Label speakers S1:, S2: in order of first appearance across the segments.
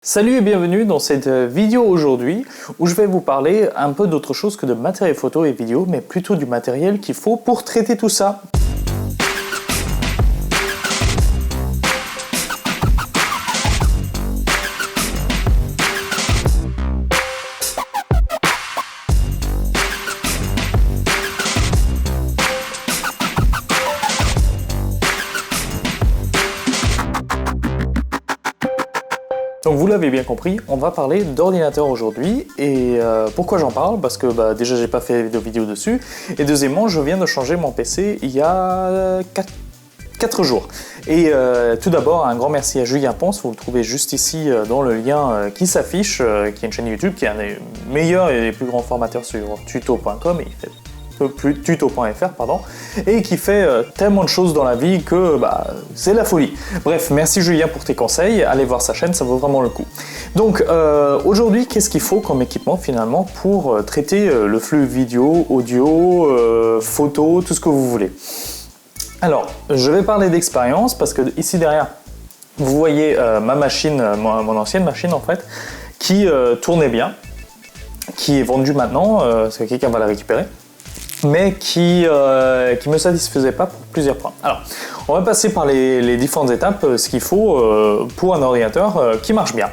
S1: Salut et bienvenue dans cette vidéo aujourd'hui où je vais vous parler un peu d'autre chose que de matériel photo et vidéo, mais plutôt du matériel qu'il faut pour traiter tout ça. Donc vous l'avez bien compris, on va parler d'ordinateur aujourd'hui et pourquoi j'en parle? Parce que déjà j'ai pas fait de vidéo dessus et deuxièmement je viens de changer mon PC il y a 4 jours. Et tout d'abord un grand merci à Julien Ponce, vous le trouvez juste ici dans le lien qui s'affiche, qui est une chaîne YouTube qui est un des meilleurs et des plus grands formateurs sur tuto.com et il fait plus tuto.fr pardon, et qui fait tellement de choses dans la vie que c'est la folie. Bref, merci Julien pour tes conseils, allez voir sa chaîne, ça vaut vraiment le coup. Donc aujourd'hui, qu'est-ce qu'il faut comme équipement finalement pour traiter le flux vidéo, audio, photo, tout ce que vous voulez. Alors, je vais parler d'expérience parce que ici derrière, vous voyez ma machine, mon ancienne machine en fait, qui tournait bien, qui est vendue maintenant, parce que quelqu'un va la récupérer, mais qui me satisfaisait pas pour plusieurs points. Alors, on va passer par les différentes étapes, ce qu'il faut pour un ordinateur qui marche bien.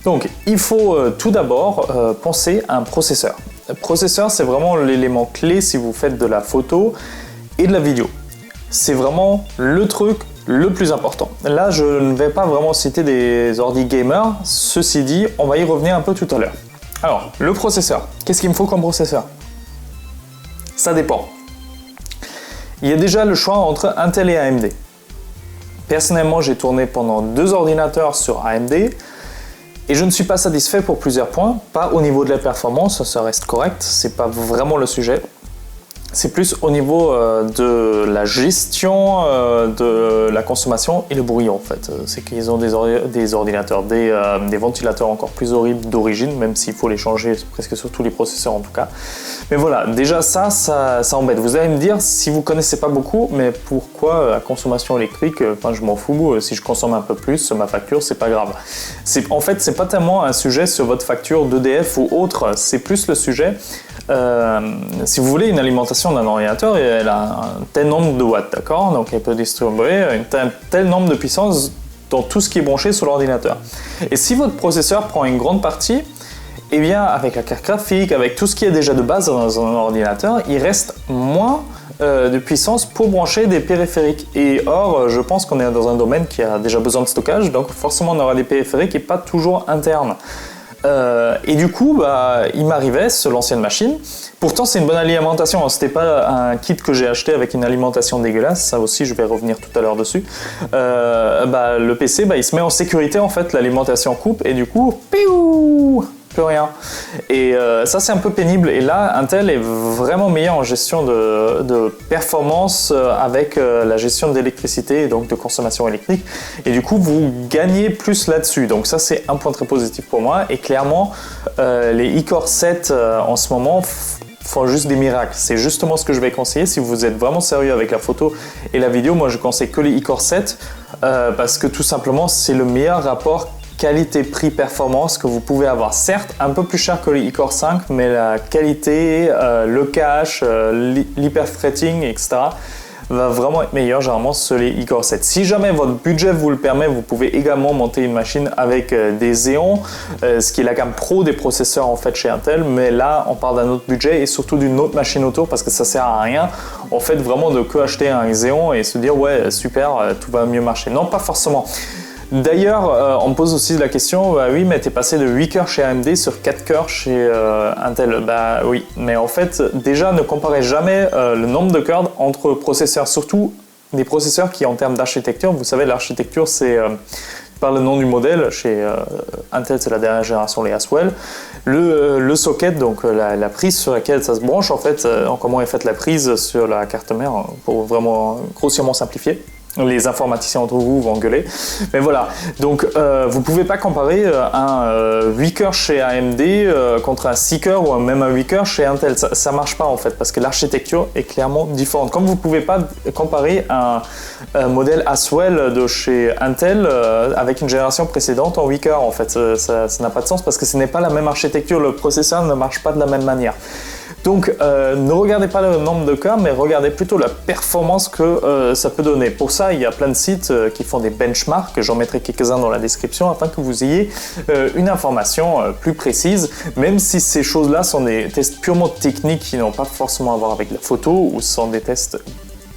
S1: Donc, il faut tout d'abord penser à un processeur. Le processeur, c'est vraiment l'élément clé si vous faites de la photo et de la vidéo. C'est vraiment le truc le plus important. Là, je ne vais pas vraiment citer des ordi gamers. Ceci dit, on va y revenir un peu tout à l'heure. Alors, le processeur. Qu'est-ce qu'il me faut comme processeur ? Ça dépend. Il y a déjà le choix entre Intel et AMD. Personnellement, j'ai tourné pendant 2 ordinateurs sur AMD et je ne suis pas satisfait pour plusieurs points. Pas au niveau de la performance, ça reste correct, c'est pas vraiment le sujet. C'est plus au niveau de la gestion de la consommation et le bruit en fait. C'est qu'ils ont des ordinateurs, des ventilateurs encore plus horribles d'origine, même s'il faut les changer presque sur tous les processeurs en tout cas. Mais voilà, déjà ça embête. Vous allez me dire, si vous connaissez pas beaucoup, mais pourquoi la consommation électrique, enfin je m'en fous, si je consomme un peu plus, ma facture c'est pas grave. En fait c'est pas tellement un sujet sur votre facture d'EDF ou autre, c'est plus le sujet. Si vous voulez une alimentation d'un ordinateur, elle a un tel nombre de watts, d'accord? Donc elle peut distribuer un tel nombre de puissance dans tout ce qui est branché sur l'ordinateur. Et si votre processeur prend une grande partie, eh bien avec la carte graphique, avec tout ce qui est déjà de base dans un ordinateur, il reste moins de puissance pour brancher des périphériques. Et or, je pense qu'on est dans un domaine qui a déjà besoin de stockage, donc forcément on aura des périphériques et pas toujours internes. Et du coup, il m'arrivait sur l'ancienne machine. Pourtant, c'est une bonne alimentation. C'était pas un kit que j'ai acheté avec une alimentation dégueulasse. Ça aussi, je vais revenir tout à l'heure dessus. Le PC, il se met en sécurité en fait. L'alimentation coupe et du coup, piou, plus rien. Et ça, c'est un peu pénible. Et là, Intel est vraiment meilleur en gestion de performance avec la gestion d'électricité et donc de consommation électrique. Et du coup, vous gagnez plus là-dessus. Donc ça, c'est un point très positif pour moi. Et clairement, les iCore 7 en ce moment font juste des miracles. C'est justement ce que je vais conseiller. Si vous êtes vraiment sérieux avec la photo et la vidéo, moi, je conseille que les iCore 7 parce que tout simplement, c'est le meilleur rapport qualité-prix-performance que vous pouvez avoir. Certes, un peu plus cher que les iCore 5, mais la qualité, le cache, l'hyperthreading, etc. va vraiment être meilleur généralement sur les iCore 7. Si jamais votre budget vous le permet, vous pouvez également monter une machine avec des Xeon, ce qui est la gamme pro des processeurs en fait chez Intel, mais là on parle d'un autre budget et surtout d'une autre machine autour parce que ça sert à rien en fait vraiment de que acheter un Xeon et se dire ouais super, tout va mieux marcher. Non, pas forcément. D'ailleurs, on me pose aussi la question, oui, mais t'es passé de 8 cœurs chez AMD sur 4 cœurs chez Intel. Oui, mais en fait, déjà, ne comparez jamais le nombre de cœurs entre processeurs, surtout des processeurs qui, en termes d'architecture, vous savez, l'architecture, c'est par le nom du modèle, chez Intel, c'est la dernière génération, les Haswell. Le socket, donc la prise sur laquelle ça se branche, en fait, comment est faite la prise sur la carte mère, pour vraiment grossièrement simplifier. Les informaticiens entre vous vont gueuler. Mais voilà, donc vous ne pouvez pas comparer un 8 cœurs chez AMD contre un 6 cœurs ou même un 8 cœurs chez Intel. Ça ne marche pas en fait, parce que l'architecture est clairement différente. Comme vous ne pouvez pas comparer un modèle Haswell de chez Intel avec une génération précédente en 8 cœurs, en fait, ça n'a pas de sens parce que ce n'est pas la même architecture, le processeur ne marche pas de la même manière. Donc ne regardez pas le nombre de cœurs, mais regardez plutôt la performance que ça peut donner. Pour ça, il y a plein de sites qui font des benchmarks, j'en mettrai quelques-uns dans la description afin que vous ayez une information plus précise, même si ces choses-là sont des tests purement techniques qui n'ont pas forcément à voir avec la photo ou sont des tests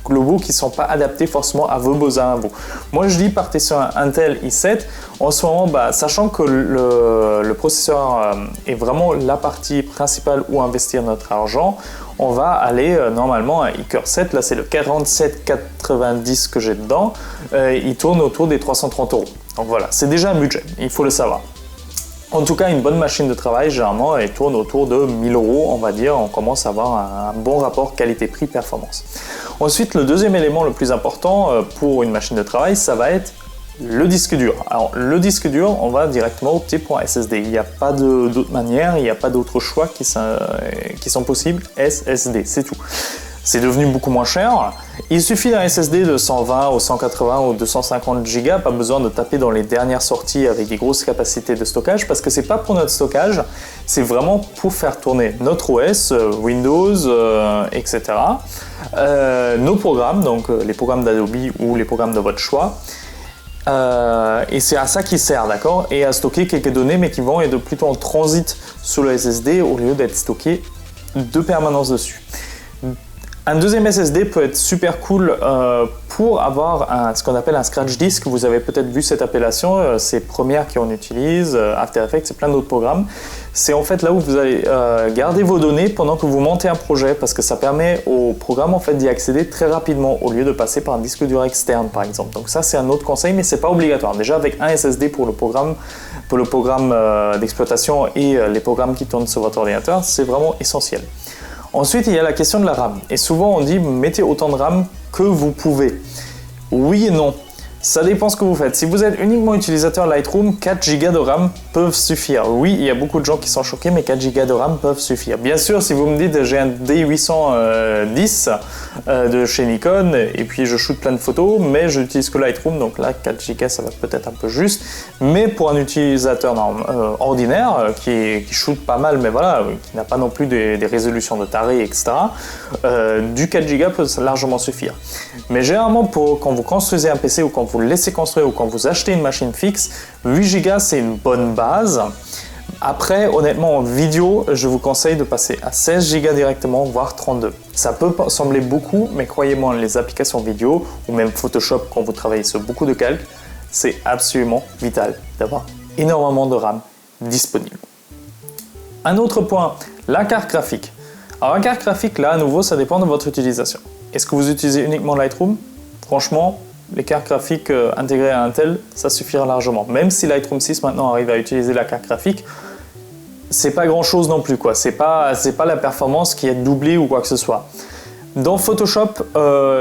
S1: globaux qui ne sont pas adaptés forcément à vos besoins à vous. Moi je dis partez sur un Intel i7. En ce moment, sachant que le processeur est vraiment la partie principale où investir notre argent, on va aller normalement à iCore 7, là c'est le 4790 que j'ai dedans, il tourne autour des 330 €. Donc voilà, c'est déjà un budget, il faut le savoir. En tout cas, une bonne machine de travail, généralement, elle tourne autour de 1000 €, on va dire. On commence à avoir un bon rapport qualité-prix-performance. Ensuite, le deuxième élément le plus important pour une machine de travail, ça va être le disque dur. Alors, le disque dur, on va directement opter pour un SSD. Il n'y a pas d'autre manière, il n'y a pas d'autres choix qui sont possibles. SSD, c'est tout. C'est devenu beaucoup moins cher. Il suffit d'un SSD de 120 ou 180 ou 250 Go, pas besoin de taper dans les dernières sorties avec des grosses capacités de stockage parce que c'est pas pour notre stockage, c'est vraiment pour faire tourner notre OS, Windows, etc. Nos programmes, donc les programmes d'Adobe ou les programmes de votre choix. Et c'est à ça qu'il sert, d'accord? Et à stocker quelques données, mais qui vont être plutôt en transit sur le SSD au lieu d'être stockés de permanence dessus. Un deuxième SSD peut être super cool pour avoir ce qu'on appelle un scratch disk. Vous avez peut-être vu cette appellation, c'est Premiere qui en utilise, After Effects et plein d'autres programmes. C'est en fait là où vous allez garder vos données pendant que vous montez un projet parce que ça permet au programme en fait d'y accéder très rapidement au lieu de passer par un disque dur externe par exemple. Donc ça c'est un autre conseil mais c'est pas obligatoire. Déjà avec un SSD pour le programme d'exploitation et les programmes qui tournent sur votre ordinateur, c'est vraiment essentiel. Ensuite, il y a la question de la RAM. Et souvent, on dit mettez autant de RAM que vous pouvez. Oui et non. Ça dépend ce que vous faites. Si vous êtes uniquement utilisateur Lightroom, 4 Go de RAM peuvent suffire. Oui, il y a beaucoup de gens qui sont choqués, mais 4 Go de RAM peuvent suffire. Bien sûr, si vous me dites j'ai un D810 de chez Nikon et puis je shoot plein de photos, mais je n'utilise que Lightroom, donc là 4 Go ça va peut-être un peu juste. Mais pour un utilisateur ordinaire qui shoot pas mal, mais voilà, qui n'a pas non plus des résolutions de taré, etc., du 4 Go peut largement suffire. Mais généralement, quand vous construisez un PC ou quand vous le laissez construire ou quand vous achetez une machine fixe, 8 Go c'est une bonne base. Après, honnêtement, en vidéo, je vous conseille de passer à 16 Go directement, voire 32. Ça peut sembler beaucoup, mais croyez-moi, les applications vidéo ou même Photoshop quand vous travaillez sur beaucoup de calques, c'est absolument vital d'avoir énormément de RAM disponible. Un autre point, la carte graphique. Alors la carte graphique, là, à nouveau, ça dépend de votre utilisation. Est-ce que vous utilisez uniquement Lightroom? Franchement, les cartes graphiques intégrées à Intel, ça suffira largement. Même si Lightroom 6 maintenant arrive à utiliser la carte graphique, c'est pas grand chose non plus, quoi. C'est pas la performance qui est doublée ou quoi que ce soit. Dans Photoshop,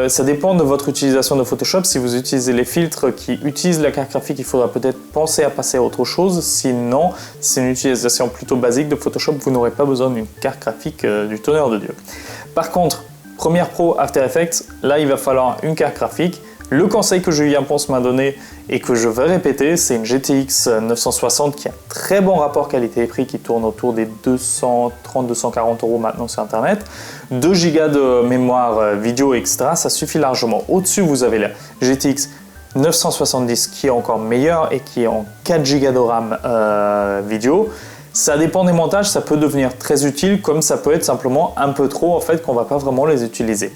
S1: ça dépend de votre utilisation de Photoshop. Si vous utilisez les filtres qui utilisent la carte graphique, il faudra peut-être penser à passer à autre chose. Sinon, si c'est une utilisation plutôt basique de Photoshop, vous n'aurez pas besoin d'une carte graphique du tonnerre de Dieu. Par contre, Premiere Pro, After Effects, là il va falloir une carte graphique. Le conseil que Julien Ponce m'a donné et que je vais répéter, c'est une GTX 960 qui a un très bon rapport qualité-prix qui tourne autour des 230-240 € maintenant sur internet. 2 Go de mémoire vidéo, etc. Ça suffit largement. Au-dessus, vous avez la GTX 970 qui est encore meilleure et qui est en 4 Go de RAM vidéo. Ça dépend des montages, ça peut devenir très utile comme ça peut être simplement un peu trop en fait qu'on va pas vraiment les utiliser.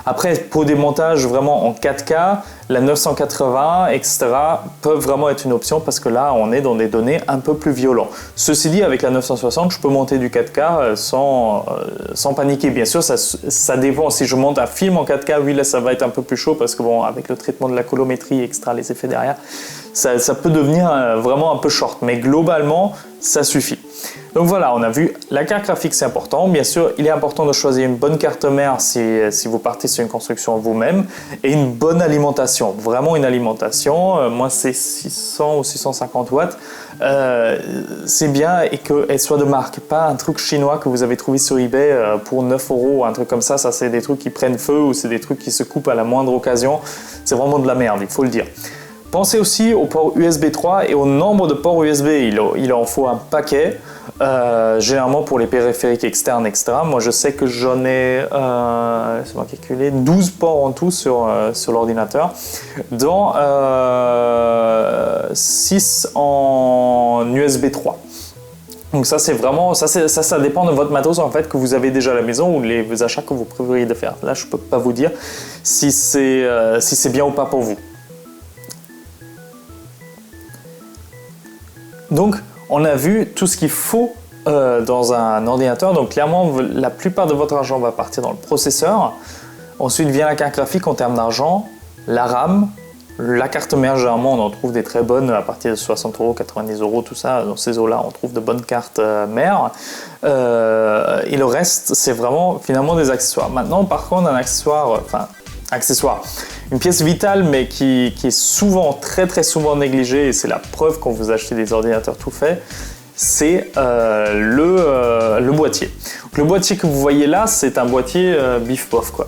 S1: Après, pour des montages vraiment en 4K, la 980, etc. peuvent vraiment être une option parce que là, on est dans des données un peu plus violentes. Ceci dit, avec la 960, je peux monter du 4K sans paniquer. Bien sûr, ça dépend. Si je monte un film en 4K, oui, là, ça va être un peu plus chaud parce que bon, avec le traitement de la colorimétrie, etc., les effets derrière, ça peut devenir vraiment un peu short. Mais globalement, ça suffit. Donc voilà, on a vu la carte graphique, c'est important. Bien sûr, il est important de choisir une bonne carte mère si vous partez sur une construction vous-même et une bonne alimentation, vraiment une alimentation. Moi, c'est 600 ou 650 watts. C'est bien et qu'elle soit de marque, pas un truc chinois que vous avez trouvé sur eBay pour 9 €, un truc comme ça. Ça, c'est des trucs qui prennent feu ou c'est des trucs qui se coupent à la moindre occasion. C'est vraiment de la merde, il faut le dire. Pensez aussi au port USB 3 et au nombre de ports USB. Il en faut un paquet, généralement pour les périphériques externes, etc. Moi, je sais que j'en ai, laissez-moi calculer, 12 ports en tout sur l'ordinateur, dont 6 en USB 3. Donc ça, c'est vraiment, ça dépend de votre matos en fait que vous avez déjà à la maison ou les achats que vous prévoyez de faire. Là, je ne peux pas vous dire si c'est bien ou pas pour vous. Donc, on a vu tout ce qu'il faut dans un ordinateur. Donc, clairement, la plupart de votre argent va partir dans le processeur. Ensuite vient la carte graphique en termes d'argent, la RAM, la carte mère. Généralement, on en trouve des très bonnes à partir de 60 €, 90 €, tout ça. Dans ces eaux-là, on trouve de bonnes cartes mères. Et le reste, c'est vraiment finalement des accessoires. Maintenant, par contre, un accessoire, une pièce vitale mais qui est souvent, très souvent négligée, et c'est la preuve quand vous achetez des ordinateurs tout faits, c'est le boîtier. Donc, le boîtier que vous voyez là, c'est un boîtier bif-bof quoi.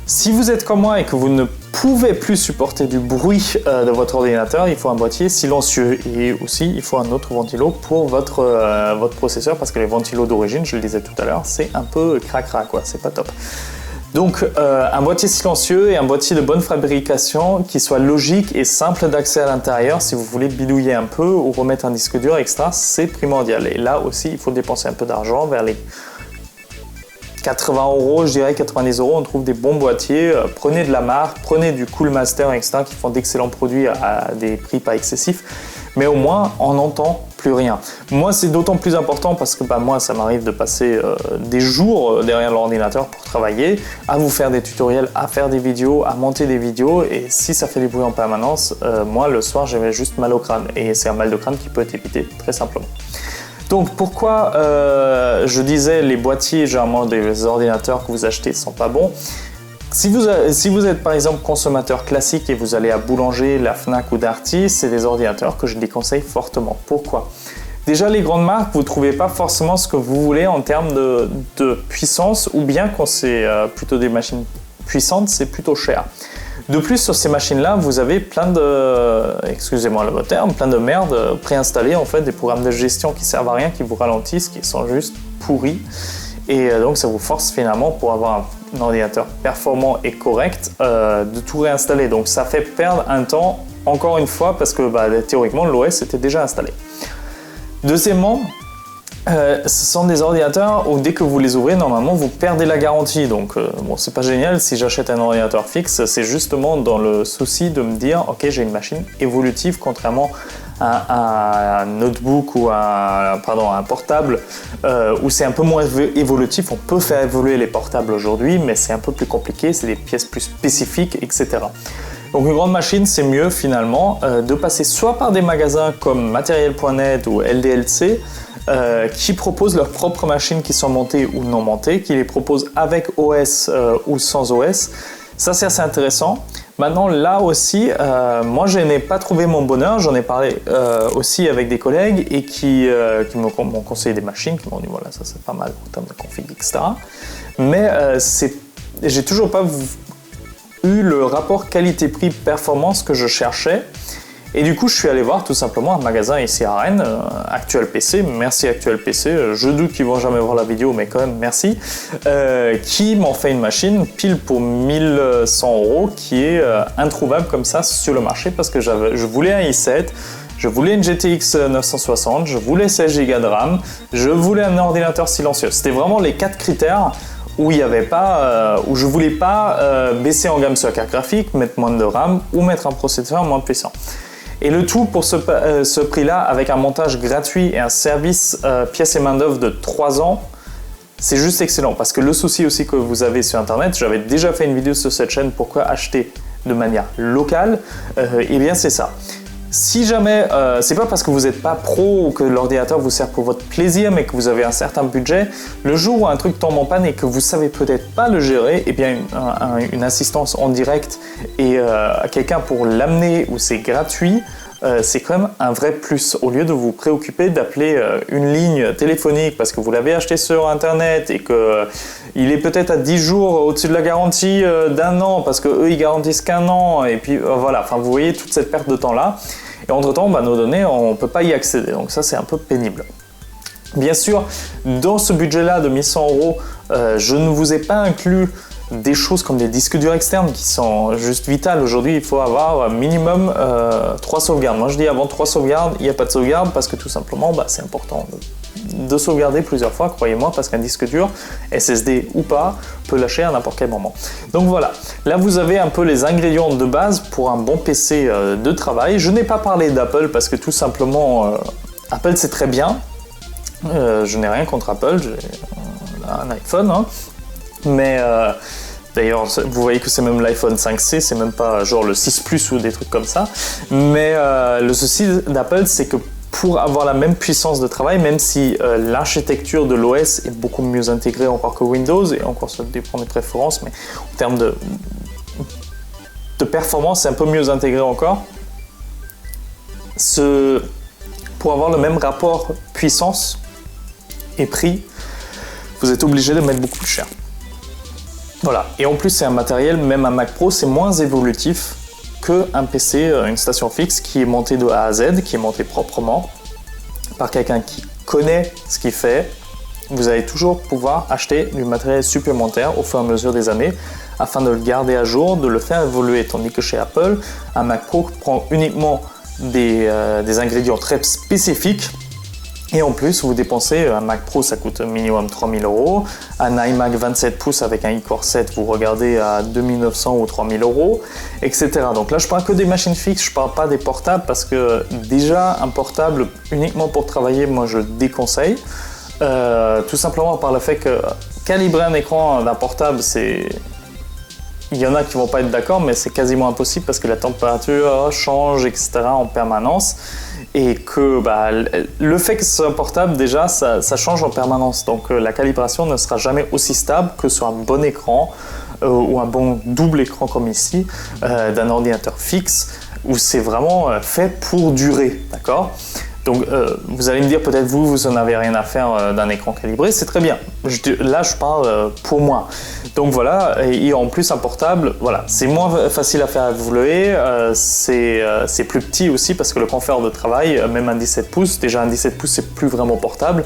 S1: Si vous êtes comme moi et que vous ne pouvez plus supporter du bruit de votre ordinateur, il faut un boîtier silencieux et aussi il faut un autre ventilo pour votre processeur parce que les ventilos d'origine, je le disais tout à l'heure, c'est un peu cracra quoi, c'est pas top. Donc un boîtier silencieux et un boîtier de bonne fabrication qui soit logique et simple d'accès à l'intérieur si vous voulez bidouiller un peu ou remettre un disque dur extra, c'est primordial. Et là aussi, il faut dépenser un peu d'argent vers les 80 €, je dirais 90 €, on trouve des bons boîtiers. Prenez de la marque, prenez du Coolmaster, etc. qui font d'excellents produits à des prix pas excessifs. Mais au moins, on n'entend plus rien. Moi, c'est d'autant plus important parce que moi, ça m'arrive de passer des jours derrière l'ordinateur pour travailler, à vous faire des tutoriels, à faire des vidéos, à monter des vidéos. Et si ça fait du bruit en permanence, moi, le soir, j'avais juste mal au crâne. Et c'est un mal de crâne qui peut être évité très simplement. Donc pourquoi je disais les boîtiers généralement des ordinateurs que vous achetez ne sont pas bons. Si vous êtes par exemple consommateur classique et vous allez à Boulanger, la Fnac ou Darty, c'est des ordinateurs que je déconseille fortement. Pourquoi? Déjà les grandes marques, vous ne trouvez pas forcément ce que vous voulez en termes de puissance, ou bien quand c'est plutôt des machines puissantes, c'est plutôt cher. De plus, sur ces machines-là, vous avez plein de, excusez-moi le mot terme, plein de merde préinstallées, en fait, des programmes de gestion qui servent à rien, qui vous ralentissent, qui sont juste pourris. Et donc, ça vous force finalement, pour avoir un ordinateur performant et correct, de tout réinstaller. Donc, ça fait perdre un temps, encore une fois, parce que théoriquement, l'OS était déjà installé. Deuxièmement, ce sont des ordinateurs où dès que vous les ouvrez, normalement vous perdez la garantie. Donc bon, c'est pas génial. Si j'achète un ordinateur fixe, c'est justement dans le souci de me dire ok, j'ai une machine évolutive, contrairement à un notebook ou un portable où c'est un peu moins évolutif. On peut faire évoluer les portables aujourd'hui, mais c'est un peu plus compliqué, c'est des pièces plus spécifiques, etc. Donc une grande machine, c'est mieux finalement de passer soit par des magasins comme Materiel.net ou LDLC, qui proposent leurs propres machines qui sont montées ou non montées, qui les proposent avec OS ou sans OS. Ça, c'est assez intéressant. Maintenant, là aussi, moi, je n'ai pas trouvé mon bonheur. J'en ai parlé aussi avec des collègues et qui m'ont conseillé des machines, qui m'ont dit voilà, ça c'est pas mal en termes de config, etc. Mais j'ai toujours pas eu le rapport qualité-prix-performance que je cherchais. Et du coup, je suis allé voir tout simplement un magasin ici à Rennes, Actuel PC, merci Actuel PC, je doute qu'ils vont jamais voir la vidéo, mais quand même merci, qui m'ont fait une machine pile pour 1100 €, qui est introuvable comme ça sur le marché, parce que je voulais un i7, je voulais une GTX 960, je voulais 16 Go de RAM, je voulais un ordinateur silencieux. C'était vraiment les 4 critères où il y avait pas, où je voulais pas baisser en gamme sur la carte graphique, mettre moins de RAM ou mettre un processeur moins puissant. Et le tout pour ce prix-là, avec un montage gratuit et un service pièces et main-d'œuvre de 3 ans, c'est juste excellent. Parce que le souci aussi que vous avez sur Internet, j'avais déjà fait une vidéo sur cette chaîne, pourquoi acheter de manière locale, et bien c'est ça. Si jamais, c'est pas parce que vous n'êtes pas pro ou que l'ordinateur vous sert pour votre plaisir, mais que vous avez un certain budget, le jour où un truc tombe en panne et que vous savez peut-être pas le gérer, eh bien une assistance en direct et quelqu'un pour l'amener où c'est gratuit, c'est quand même un vrai plus. Au lieu de vous préoccuper d'appeler une ligne téléphonique parce que vous l'avez acheté sur internet et que il est peut-être à 10 jours au-dessus de la garantie d'un an parce qu'eux ils garantissent qu'un an et puis voilà, enfin vous voyez toute cette perte de temps là et entre temps nos données on ne peut pas y accéder, donc ça c'est un peu pénible. Bien sûr, dans ce budget là de 1100 €, je ne vous ai pas inclus des choses comme des disques durs externes qui sont juste vitales. Aujourd'hui, il faut avoir minimum 3 sauvegardes. Moi, je dis avant 3 sauvegardes, il n'y a pas de sauvegarde parce que tout simplement, c'est important de sauvegarder plusieurs fois, croyez-moi, parce qu'un disque dur, SSD ou pas, peut lâcher à n'importe quel moment. Donc voilà, là vous avez un peu les ingrédients de base pour un bon PC de travail. Je n'ai pas parlé d'Apple parce que tout simplement, Apple c'est très bien. Je n'ai rien contre Apple, j'ai un iPhone, hein. Mais d'ailleurs, vous voyez que c'est même l'iPhone 5C, c'est même pas genre le 6 Plus ou des trucs comme ça. Mais le souci d'Apple, c'est que pour avoir la même puissance de travail, même si l'architecture de l'OS est beaucoup mieux intégrée encore que Windows, et encore ça dépend des préférences, mais en termes de performance, c'est un peu mieux intégré encore. Pour avoir le même rapport puissance et prix, vous êtes obligé de mettre beaucoup plus cher. Voilà, et en plus c'est un matériel, même un Mac Pro, c'est moins évolutif qu'un PC, une station fixe qui est montée de A à Z, qui est montée proprement par quelqu'un qui connaît ce qu'il fait. Vous allez toujours pouvoir acheter du matériel supplémentaire au fur et à mesure des années afin de le garder à jour, de le faire évoluer. Tandis que chez Apple, un Mac Pro prend uniquement des ingrédients très spécifiques. Et en plus, vous dépensez, un Mac Pro, ça coûte minimum 3 000 €. Un iMac 27 pouces avec un iCore 7, vous regardez à 2 900 ou 3 000 €, etc. Donc là, je parle que des machines fixes, je parle pas des portables parce que déjà, un portable uniquement pour travailler, moi, je le déconseille. Tout simplement par le fait que calibrer un écran d'un portable, c'est... Il y en a qui vont pas être d'accord, mais c'est quasiment impossible parce que la température change, etc. en permanence. Et que le fait que ce soit un portable, déjà, ça change en permanence. Donc la calibration ne sera jamais aussi stable que sur un bon écran ou un bon double écran comme ici, d'un ordinateur fixe, où c'est vraiment fait pour durer, d'accord ? Donc vous allez me dire peut-être vous en avez rien à faire d'un écran calibré, c'est très bien. Là je parle pour moi. Donc voilà, et en plus un portable, voilà, c'est moins facile à faire évoluer, c'est plus petit aussi parce que le confort de travail, même un 17 pouces, déjà un 17 pouces c'est plus vraiment portable,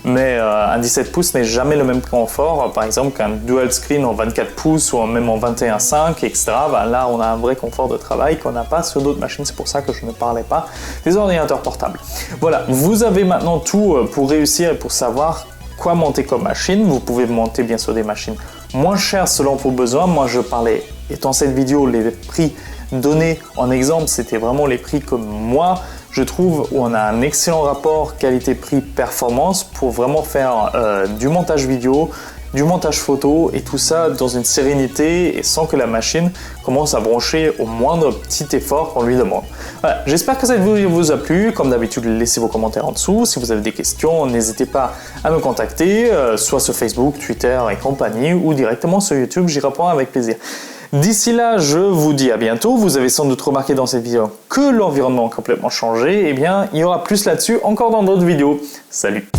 S1: mais un 17 pouces n'est jamais le même confort, par exemple qu'un dual screen en 24 pouces ou même en 21.5, etc. Là on a un vrai confort de travail qu'on n'a pas sur d'autres machines, c'est pour ça que je ne parlais pas des ordinateurs portables. Voilà, vous avez maintenant tout pour réussir et pour savoir quoi monter comme machine. Vous pouvez monter bien sûr des machines moins chères selon vos besoins. Moi je parlais, et dans cette vidéo, les prix donnés en exemple, c'était vraiment les prix que moi je trouve où on a un excellent rapport qualité-prix-performance pour vraiment faire du montage vidéo, du montage photo et tout ça dans une sérénité et sans que la machine commence à broncher au moindre petit effort qu'on lui demande. Voilà, j'espère que cette vidéo vous a plu. Comme d'habitude, laissez vos commentaires en dessous. Si vous avez des questions, n'hésitez pas à me contacter, soit sur Facebook, Twitter et compagnie, ou directement sur YouTube, j'y réponds avec plaisir. D'ici là, je vous dis à bientôt. Vous avez sans doute remarqué dans cette vidéo que l'environnement a complètement changé. Eh bien, il y aura plus là-dessus encore dans d'autres vidéos. Salut!